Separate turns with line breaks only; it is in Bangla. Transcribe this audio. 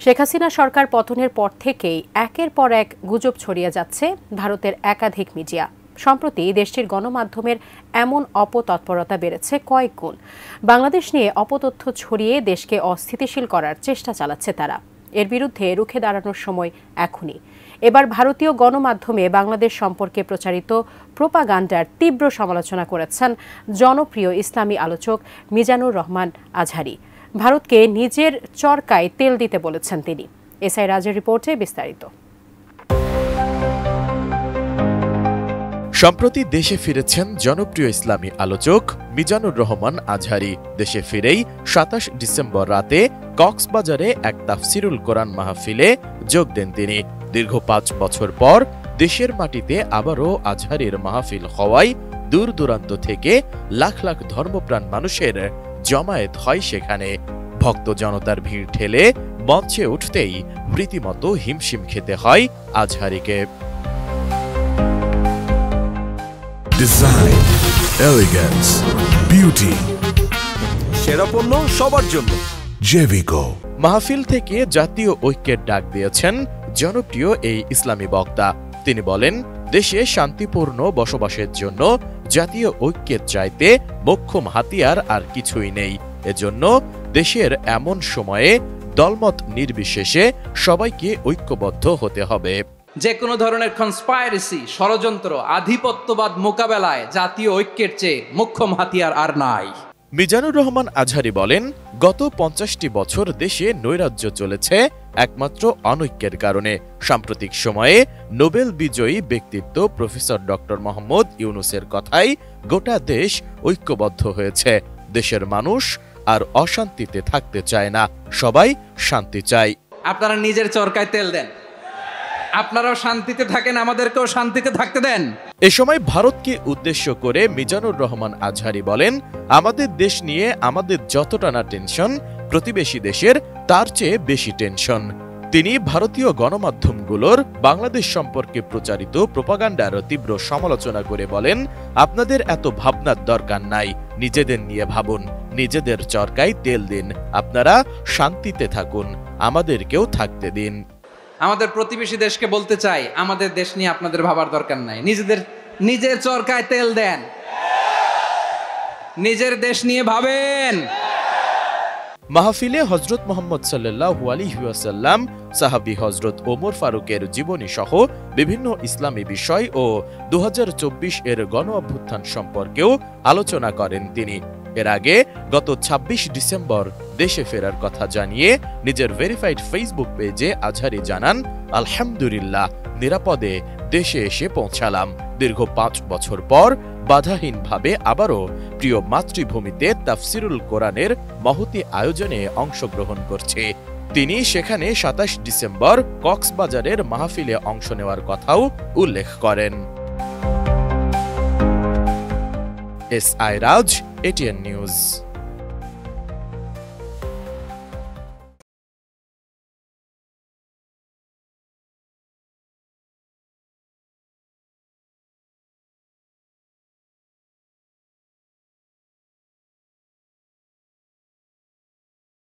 শেখ হাসিনা সরকার পতনের পর থেকেই একের পর এক গুজব ছড়িয়ে যাচ্ছে ভারতের একাধিক মিডিয়া। সম্প্রতি দেশটির গণমাধ্যমের এমন অপতৎপরতা বেড়েছে কয়েক গুণ। বাংলাদেশ নিয়ে অপতথ্য ছড়িয়ে দেশকে অস্থিতিশীল করার চেষ্টা চালাচ্ছে তারা। এর বিরুদ্ধে রুখে দাঁড়ানোর সময় এখনই। এবার ভারতীয় গণমাধ্যমে বাংলাদেশ সম্পর্কে প্রচারিত প্রোপাগান্ডার তীব্র সমালোচনা করেছেন জনপ্রিয় ইসলামী আলোচক মিজানুর রহমান আজহারী। ভারতকে নিজের চরকায় তেল দিতে বলেছেন তিনি। এসআই রাজের রিপোর্টে বিস্তারিত।
সম্প্রতি দেশে ফিরেছেন জনপ্রিয় ইসলামী আলোচক মিজানুর রহমান আজহারী। দেশে ফিরেই ২৭ ডিসেম্বর রাতে কক্সবাজারে এক তাফসিরুল কোরআন মাহফিলে যোগ দেন তিনি। দীর্ঘ ৫ বছর পর দেশের মাটিতে আবারও আজহারীর মাহফিল হওয়ায় দূর দূরান্ত থেকে লাখ লাখ ধর্মপ্রাণ মানুষের জমায়েত হয় সেখানে। ভক্ত জনতার ভিড় ঠেলে মঞ্চে উঠতেই রীতিমতো হিমশিম খেতে হয় আজহারীকে।
ডিজাইন, এলিগেন্স, বিউটি,
সেরা পণ্য সবার জন্য
জেভিকো।
মাহফিল থেকে জাতীয় ঐক্যের ডাক দিয়েছেন জনপ্রিয় এই ইসলামী বক্তা। তিনি বলেন, দেশে শান্তিপূর্ণ বসবাসের জন্য জাতীয় ঐক্যের চাইতে মোক্ষম হাতিয়ার আর কিছুই নেই। এজন্য দেশের এমন সময়ে দলমত নির্বিশেষে সবাইকে ঐক্যবদ্ধ হতে হবে।
যে কোনো ধরনের কনস্পাইরেসি, ষড়যন্ত্র, আধিপত্যবাদ মোকাবেলায় জাতীয় ঐক্যের চেয়ে মোক্ষম হাতিয়ার আর নাই।
মিজানুর রহমান আজহারী বলেন, গত ৫০টি বছর দেশে নৈরাজ্য চলেছে একমাত্র অনৈক্যের কারণে। সাম্প্রতিক সময়ে নোবেল বিজয়ী ব্যক্তিত্ব প্রফেসর ডক্টর মোহাম্মদ ইউনূসের কথাই গোটা দেশ ঐক্যবদ্ধ হয়েছে। দেশের মানুষ আর অশান্তিতে থাকতে চায় না, সবাই শান্তি চায়।
আপনারা নিজের চরকায় তেল দেন, আপনারাও শান্তিতে থাকেন, আমাদেরকেও শান্তিতে থাকতে দেন।
এ সময় ভারতকে উদ্দেশ্য করে মিজানুর রহমান আজহারী বলেন, আমাদের দেশ নিয়ে আমাদের যতটা না টেনশন, প্রতিবেশী দেশের তার চেয়ে বেশি টেনশন। তিনি ভারতীয় গণমাধ্যমগুলোর বাংলাদেশ সম্পর্কে প্রচারিত প্রোপাগান্ডার তীব্র সমালোচনা করে বলেন, আপনাদের এত ভাবনার দরকার নাই, নিজেদের নিয়ে ভাবুন, নিজেদের চরকায় তেল দিন, আপনারা শান্তিতে থাকুন, আমাদেরকেও থাকতে দিন।
আমাদের প্রতিবেশী দেশকে বলতে চাই, আমাদের দেশ নিয়ে আপনাদের ভাবার দরকার নাই, নিজের চরকায় তেল দেন, নিজের দেশ নিয়ে ভাবেন।
মাহফিলে হযরত মুহাম্মদ সাল্লাল্লাহু আলাইহি ওয়াসাল্লাম, সাহাবী হযরত ওমর ফারুকের জীবনী সহ বিভিন্ন ইসলামী বিষয় ও ২০২৪ এর গণ অভ্যুত্থান সম্পর্কেও আলোচনা করেন তিনি। এর আগে গত ২৬ ডিসেম্বর দেশে ফেরার কথা জানিয়ে নিজের ভেরিফাইড ফেসবুক পেজে আজহারী জানান, আলহামদুলিল্লাহ, নিরাপদে দেশে এসে পৌঁছালাম। দীর্ঘ ৫ বছর পর বাধাহীনভাবে আবারও প্রিয় মাতৃভূমিতে তাফসিরুল কোরআনের মহতী আয়োজনে অংশগ্রহণ করছে। তিনি সেখানে ২৭ ডিসেম্বর কক্সবাজারের মাহফিলে অংশ নেওয়ার কথাও উল্লেখ করেন। এসআই রাজ, এটিএন নিউজ।